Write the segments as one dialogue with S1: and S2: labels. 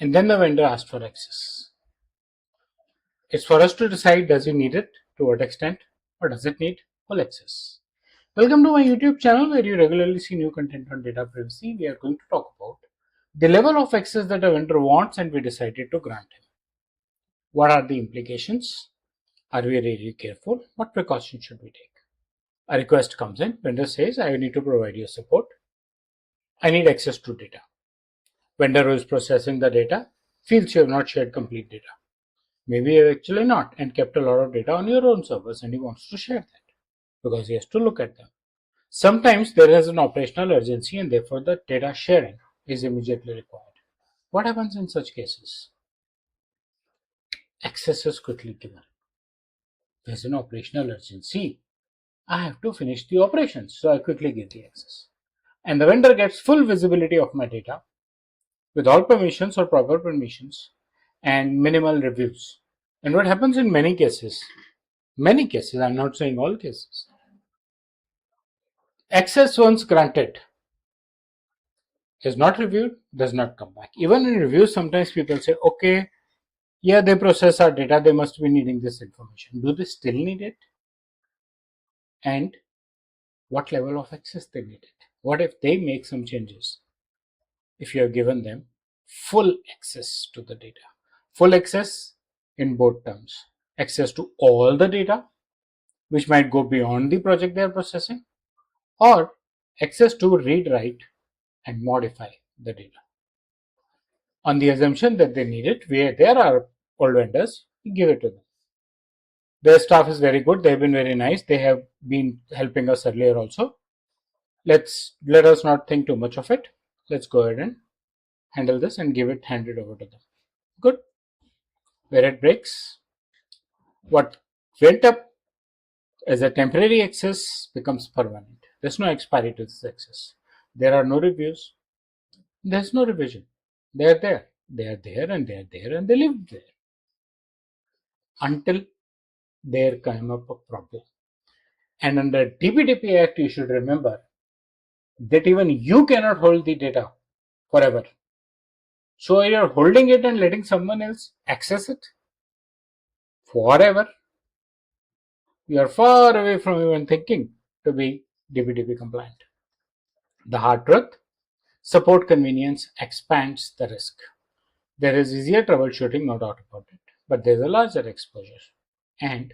S1: and then the vendor asks for access. It's for us to decide, does it need it, to what extent, or does it need full access. Welcome to my YouTube channel where you regularly see new content on data privacy. We are going to talk about the level of access that a vendor wants and we decided to grant him. What are the implications? Are we really careful? What precautions should we take? A request comes in, vendor says, I need to provide you support. I need access to data. Vendor who is processing the data feels you have not shared complete data. Maybe you have actually not and kept a lot of data on your own servers and he wants to share that because he has to look at them. Sometimes there is an operational urgency and therefore the data sharing is immediately required. What happens in such cases? Access is quickly given. There's an operational urgency. I have to finish the operations, so I quickly give the access. And the vendor gets full visibility of my data with all permissions or proper permissions and minimal reviews. And what happens in many cases, I'm not saying all cases, access once granted is not reviewed, does not come back. Even in reviews, sometimes people say, okay, yeah, they process our data, they must be needing this information. Do they still need it? And what level of access they need it? What if they make some changes? If you have given them full access to the data, full access in both terms, access to all the data, which might go beyond the project they are processing, or access to read, write, and modify the data. On the assumption that they need it, where there are old vendors, we give it to them. Their staff is very good. They have been very nice. They have been helping us earlier also. Let us not think too much of it. Let's go ahead and handle this and hand it over to them. Good. Where it breaks, what went up as a temporary access becomes permanent. There's no expiry to this access. There are no reviews. There's no revision. They're there. They are there and they're there and they live there until there come up a problem. And under DPDP Act, you should remember that even you cannot hold the data forever. So you're holding it and letting someone else access it forever. You are far away from even thinking to be DPDP compliant. The hard truth, support convenience expands the risk. There is easier troubleshooting, no doubt about it, but there's a larger exposure and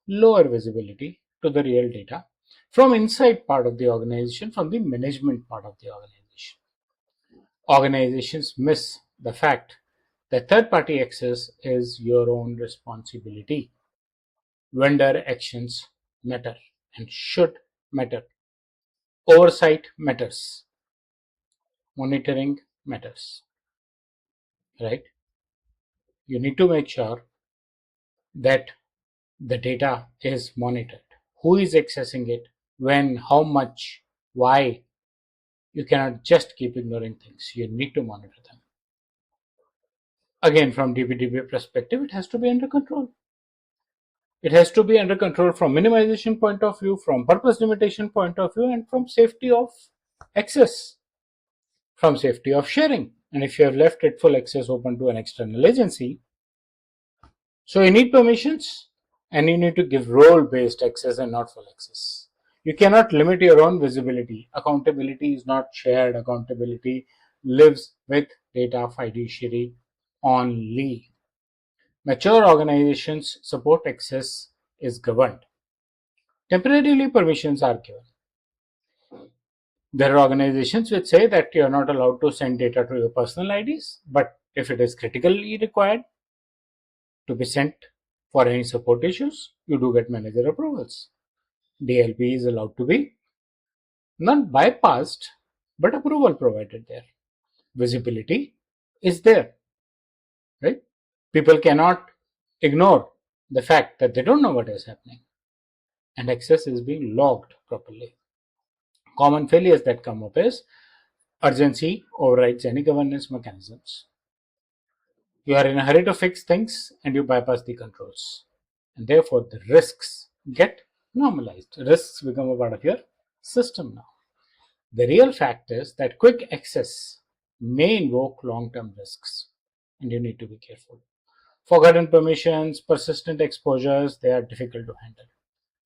S1: lower visibility to the real data from inside part of the organization, from the management part of the organization. Organizations miss the fact that third-party access is your own responsibility. Vendor actions matter and should matter. Oversight matters. Monitoring matters. Right? You need to make sure that the data is monitored. Who is accessing it? When? How much? Why? You cannot just keep ignoring things. You need to monitor them. Again, from DPDP perspective, it has to be under control. It has to be under control from minimization point of view, from purpose limitation point of view, and from safety of access, from safety of sharing. And if you have left it full access open to an external agency, so you need permissions and you need to give role-based access and not full access. You cannot limit your own visibility. Accountability is not shared. Accountability lives with data fiduciary only. Mature organizations support access is governed. Temporarily, permissions are given. There are organizations which say that you are not allowed to send data to your personal IDs, but if it is critically required to be sent for any support issues, you do get manager approvals. DLP is allowed to be not bypassed, but approval provided there. Visibility is there, right? People cannot ignore the fact that they don't know what is happening, and access is being logged properly. Common failures that come up is urgency overrides any governance mechanisms. You are in a hurry to fix things and you bypass the controls. And therefore, the risks get normalized. Risks become a part of your system now. The real fact is that quick access may invoke long term risks. and you need to be careful. Forgotten permissions, persistent exposures, they are difficult to handle.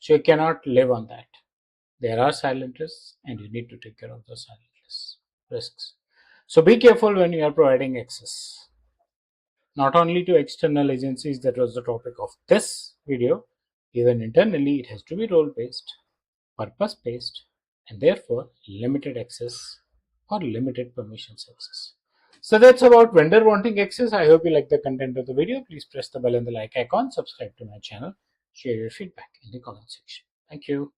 S1: So you cannot live on that. There are silent risks, and you need to take care of those silent risks. So be careful when you are providing access. Not only to external agencies, that was the topic of this video, even internally it has to be role based, purpose based, and therefore limited access or limited permissions access. So that's about vendor wanting access. I hope you like the content of the video. Please press the bell and the like icon, subscribe to my channel, share your feedback in the comment section. Thank you.